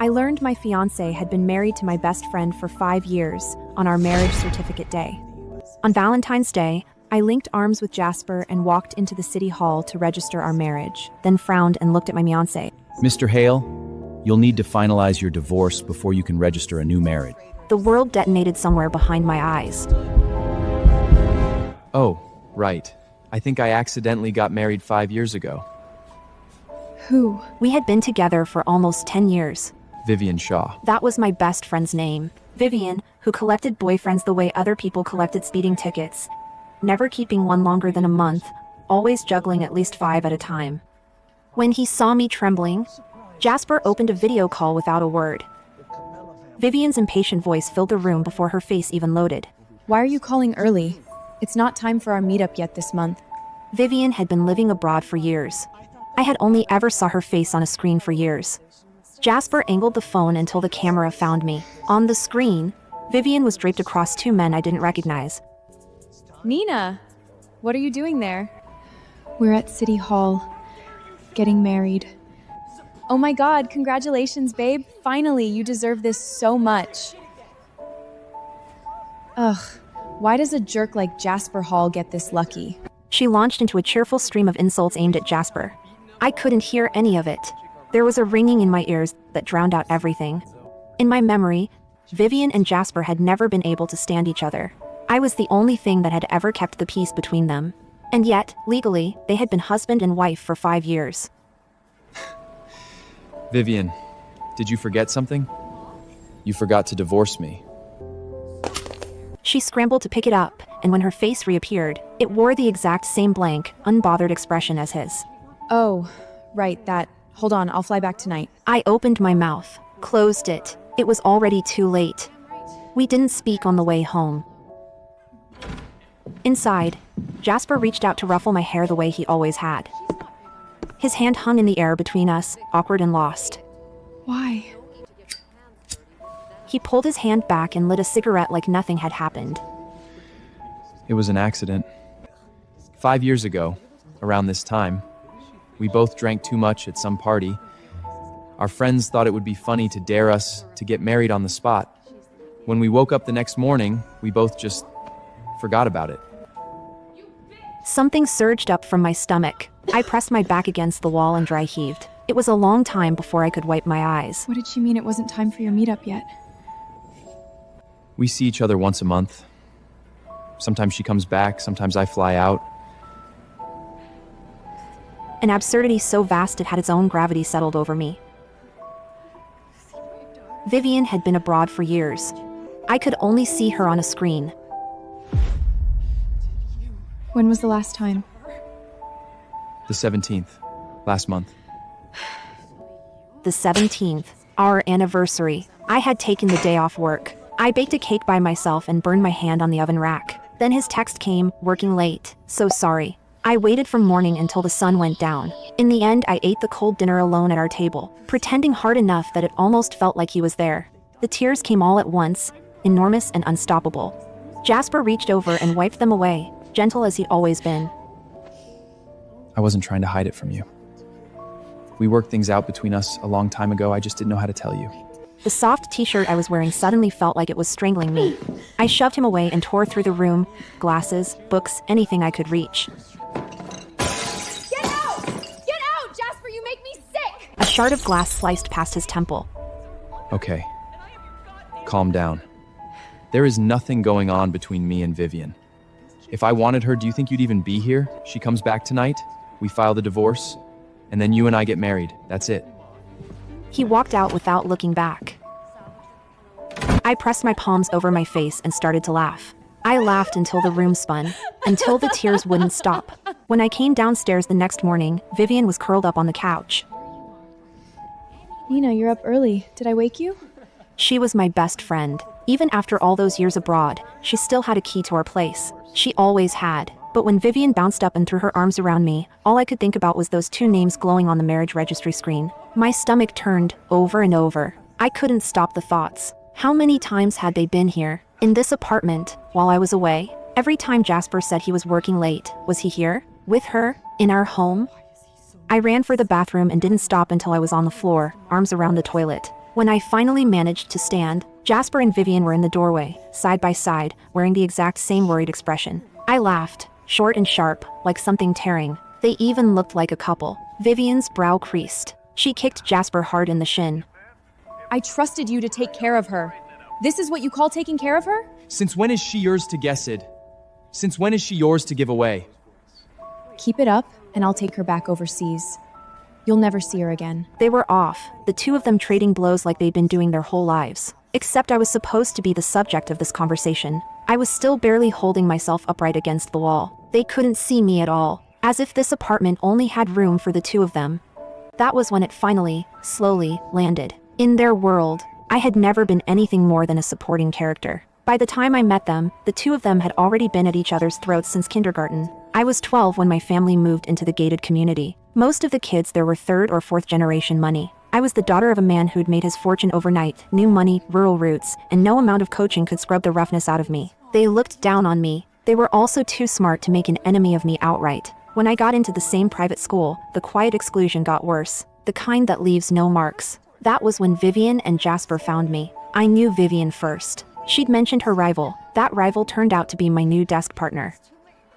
I learned my fiancé had been married to my best friend for 5 years on our marriage certificate day. On Valentine's Day, I linked arms with Jasper and walked into the city hall to register our marriage, then frowned and looked at my fiancé. Mr. Hale, you'll need to finalize your divorce before you can register a new marriage. The world detonated somewhere behind my eyes. Oh, right. I think I accidentally got married 5 years ago. Who? We had been together for almost 10 years. Vivian Shaw. That was my best friend's name. Vivian, who collected boyfriends the way other people collected speeding tickets. Never keeping one longer than a month, always juggling at least 5 at a time. When he saw me trembling, Jasper opened a video call without a word. Vivian's impatient voice filled the room before her face even loaded. Why are you calling early? It's not time for our meetup yet this month. Vivian had been living abroad for years. I had only ever saw her face on a screen for years. Jasper angled the phone until the camera found me. On the screen, Vivian was draped across 2 men I didn't recognize. Nina, what are you doing there? We're at City Hall, getting married. Oh my God, congratulations, babe. Finally, you deserve this so much. Ugh, why does a jerk like Jasper Hall get this lucky? She launched into a cheerful stream of insults aimed at Jasper. I couldn't hear any of it. There was a ringing in my ears that drowned out everything. In my memory, Vivian and Jasper had never been able to stand each other. I was the only thing that had ever kept the peace between them. And yet, legally, they had been husband and wife for 5 years. Vivian, did you forget something? You forgot to divorce me. She scrambled to pick it up, and when her face reappeared, it wore the exact same blank, unbothered expression as his. Oh, right, that. Hold on, I'll fly back tonight. I opened my mouth, closed it. It was already too late. We didn't speak on the way home. Inside, Jasper reached out to ruffle my hair the way he always had. His hand hung in the air between us, awkward and lost. Why? He pulled his hand back and lit a cigarette like nothing had happened. It was an accident. 5 years ago, around this time, we both drank too much at some party. Our friends thought it would be funny to dare us to get married on the spot. When we woke up the next morning, we both just forgot about it. Something surged up from my stomach. I pressed my back against the wall and dry heaved. It was a long time before I could wipe my eyes. What did she mean it wasn't time for your meetup yet? We see each other once a month. Sometimes she comes back, sometimes I fly out. An absurdity so vast it had its own gravity settled over me. Vivian had been abroad for years. I could only see her on a screen. When was the last time? The 17th, last month. The 17th, our anniversary. I had taken the day off work. I baked a cake by myself and burned my hand on the oven rack. Then his text came, working late, so sorry. I waited from morning until the sun went down. In the end, I ate the cold dinner alone at our table, pretending hard enough that it almost felt like he was there. The tears came all at once, enormous and unstoppable. Jasper reached over and wiped them away, gentle as he'd always been. I wasn't trying to hide it from you. We worked things out between us a long time ago, I just didn't know how to tell you. The soft t-shirt I was wearing suddenly felt like it was strangling me. I shoved him away and tore through the room, glasses, books, anything I could reach. Get out! Get out, Jasper, you make me sick! A shard of glass sliced past his temple. Okay. Calm down. There is nothing going on between me and Vivian. If I wanted her, do you think you'd even be here? She comes back tonight, we file the divorce, and then you and I get married. That's it. He walked out without looking back. I pressed my palms over my face and started to laugh. I laughed until the room spun, until the tears wouldn't stop. When I came downstairs the next morning, Vivian was curled up on the couch. Nina, you're up early. Did I wake you? She was my best friend. Even after all those years abroad, she still had a key to our place. She always had. But when Vivian bounced up and threw her arms around me, all I could think about was those 2 names glowing on the marriage registry screen. My stomach turned over and over. I couldn't stop the thoughts. How many times had they been here, in this apartment, while I was away? Every time Jasper said he was working late, was he here, with her, in our home? I ran for the bathroom and didn't stop until I was on the floor, arms around the toilet. When I finally managed to stand, Jasper and Vivian were in the doorway, side by side, wearing the exact same worried expression. I laughed, short and sharp, like something tearing. They even looked like a couple. Vivian's brow creased. She kicked Jasper hard in the shin. I trusted you to take care of her. This is what you call taking care of her? Since when is she yours to guess it? Since when is she yours to give away? Keep it up, and I'll take her back overseas. You'll never see her again. They were off, the two of them trading blows like they'd been doing their whole lives. Except I was supposed to be the subject of this conversation. I was still barely holding myself upright against the wall. They couldn't see me at all, as if this apartment only had room for the two of them. That was when it finally, slowly, landed. In their world, I had never been anything more than a supporting character. By the time I met them, the two of them had already been at each other's throats since kindergarten. I was 12 when my family moved into the gated community. Most of the kids there were third or fourth generation money. I was the daughter of a man who'd made his fortune overnight, new money, rural roots, and no amount of coaching could scrub the roughness out of me. They looked down on me. They were also too smart to make an enemy of me outright. When I got into the same private school, the quiet exclusion got worse, the kind that leaves no marks. That was when Vivian and Jasper found me. I knew Vivian first. She'd mentioned her rival. That rival turned out to be my new desk partner.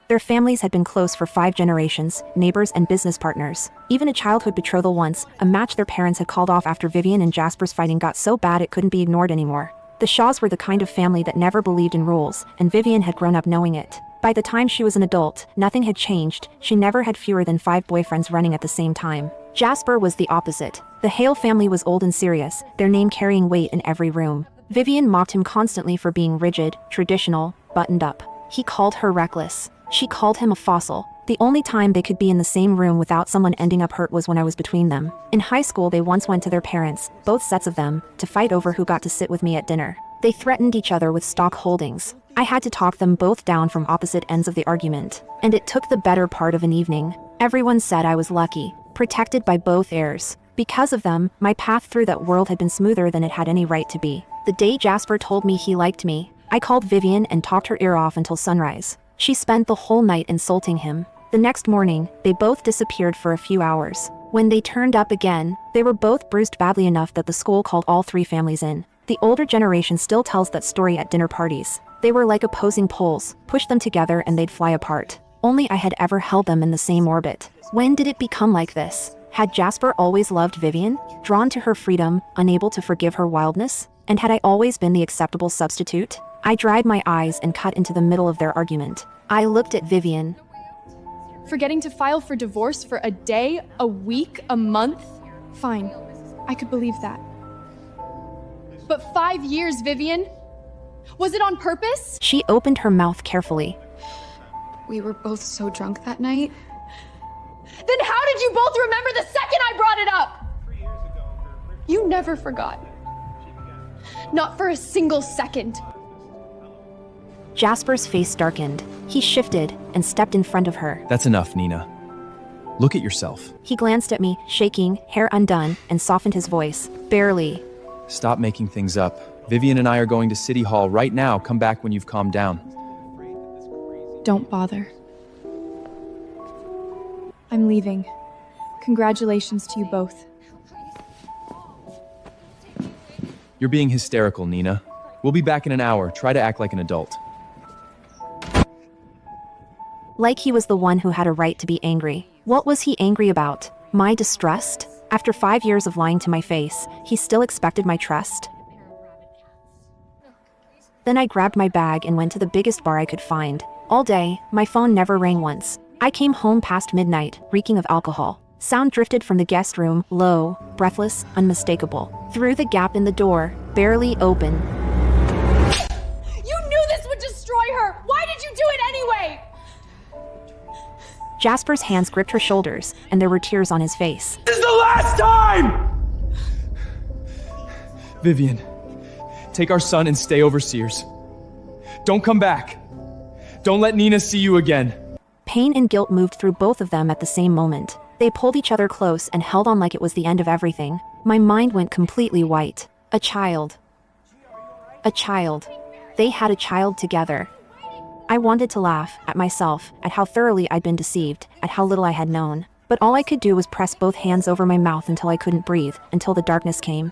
Their families had been close for 5 generations, neighbors and business partners. Even a childhood betrothal once, a match their parents had called off after Vivian and Jasper's fighting got so bad it couldn't be ignored anymore. The Shaws were the kind of family that never believed in rules, and Vivian had grown up knowing it. By the time she was an adult, nothing had changed. She never had fewer than 5 boyfriends running at the same time. Jasper was the opposite. The Hale family was old and serious, their name carrying weight in every room. Vivian mocked him constantly for being rigid, traditional, buttoned up. He called her reckless. She called him a fossil. The only time they could be in the same room without someone ending up hurt was when I was between them. In high school, they once went to their parents, both sets of them, to fight over who got to sit with me at dinner. They threatened each other with stock holdings. I had to talk them both down from opposite ends of the argument. And it took the better part of an evening. Everyone said I was lucky, protected by both heirs. Because of them, my path through that world had been smoother than it had any right to be. The day Jasper told me he liked me, I called Vivian and talked her ear off until sunrise. She spent the whole night insulting him. The next morning, they both disappeared for a few hours. When they turned up again, they were both bruised badly enough that the school called all 3 families in. The older generation still tells that story at dinner parties. They were like opposing poles, push them together and they'd fly apart. Only I had ever held them in the same orbit. When did it become like this? Had Jasper always loved Vivian, drawn to her freedom, unable to forgive her wildness? And had I always been the acceptable substitute? I dried my eyes and cut into the middle of their argument. I looked at Vivian. Forgetting to file for divorce for a day, a week, a month? Fine. I could believe that. But 5 years, Vivian? Was it on purpose? She opened her mouth carefully. We were both so drunk that night. Then how did you both remember the second I brought it up? You never forgot. Not for a single second. Jasper's face darkened. He shifted and stepped in front of her. That's enough, Nina. Look at yourself. He glanced at me, shaking, hair undone, and softened his voice. Barely. Stop making things up. Vivian and I are going to City Hall right now. Come back when you've calmed down. Don't bother. I'm leaving. Congratulations to you both. You're being hysterical, Nina. We'll be back in an hour. Try to act like an adult. Like he was the one who had a right to be angry. What was he angry about? My distrust? After 5 years of lying to my face, he still expected my trust? Then I grabbed my bag and went to the biggest bar I could find. All day, my phone never rang once. I came home past midnight, reeking of alcohol. Sound drifted from the guest room, low, breathless, unmistakable. Through the gap in the door, barely open. You knew this would destroy her! Why did you do it anyway? Jasper's hands gripped her shoulders, and there were tears on his face. This is the last time! Vivian, take our son and stay overseers. Don't come back. Don't let Nina see you again. Pain and guilt moved through both of them at the same moment. They pulled each other close and held on like it was the end of everything. My mind went completely white. A child. A child. They had a child together. I wanted to laugh at myself, at how thoroughly I'd been deceived, at how little I had known. But all I could do was press both hands over my mouth until I couldn't breathe, until the darkness came.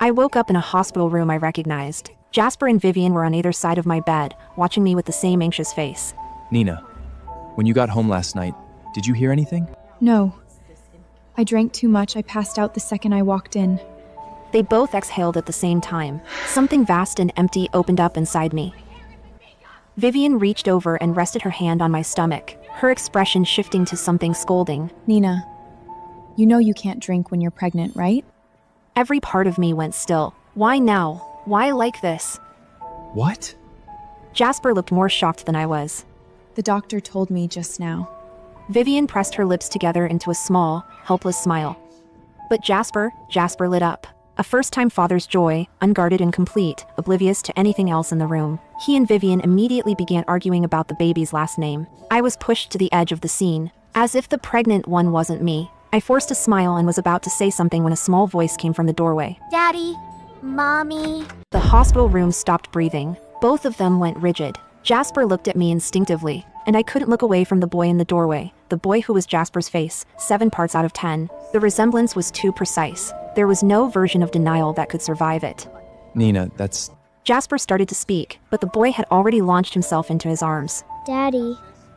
I woke up in a hospital room I recognized. Jasper and Vivian were on either side of my bed, watching me with the same anxious face. Nina, when you got home last night, did you hear anything? No. I drank too much. I passed out the second I walked in. They both exhaled at the same time. Something vast and empty opened up inside me. Vivian reached over and rested her hand on my stomach, her expression shifting to something scolding. Nina, you know you can't drink when you're pregnant, right? Every part of me went still. Why now? Why like this? What? Jasper looked more shocked than I was. The doctor told me just now. Vivian pressed her lips together into a small, helpless smile. But Jasper lit up. A first-time father's joy, unguarded and complete, oblivious to anything else in the room. He and Vivian immediately began arguing about the baby's last name. I was pushed to the edge of the scene. As if the pregnant one wasn't me. I forced a smile and was about to say something when a small voice came from the doorway. Daddy, Mommy. The hospital room stopped breathing. Both of them went rigid. Jasper looked at me instinctively, and I couldn't look away from the boy in the doorway, the boy who was Jasper's face, 7 parts out of 10. The resemblance was too precise. There was no version of denial that could survive it. Nina, that's... Jasper started to speak, but the boy had already launched himself into his arms. Daddy,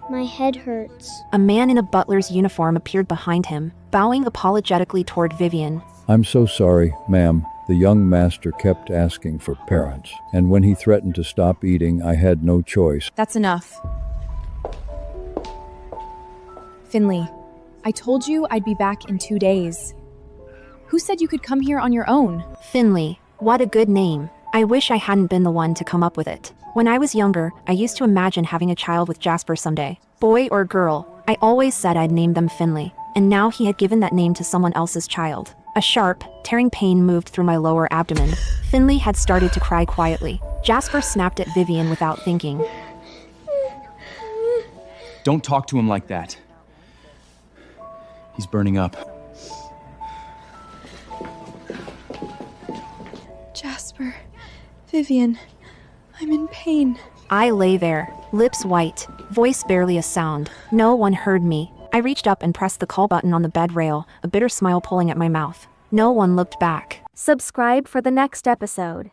my head hurts. A man in a butler's uniform appeared behind him, bowing apologetically toward Vivian. I'm so sorry, ma'am. The young master kept asking for parents, and when he threatened to stop eating, I had no choice. That's enough. Finley, I told you I'd be back in 2 days. Who said you could come here on your own? Finley, what a good name. I wish I hadn't been the one to come up with it. When I was younger, I used to imagine having a child with Jasper someday. Boy or girl, I always said I'd name them Finley, and now he had given that name to someone else's child. A sharp, tearing pain moved through my lower abdomen. Finley had started to cry quietly. Jasper snapped at Vivian without thinking. Don't talk to him like that. He's burning up. Jasper, Vivian, I'm in pain. I lay there, lips white, voice barely a sound. No one heard me. I reached up and pressed the call button on the bed rail, a bitter smile pulling at my mouth. No one looked back. Subscribe for the next episode.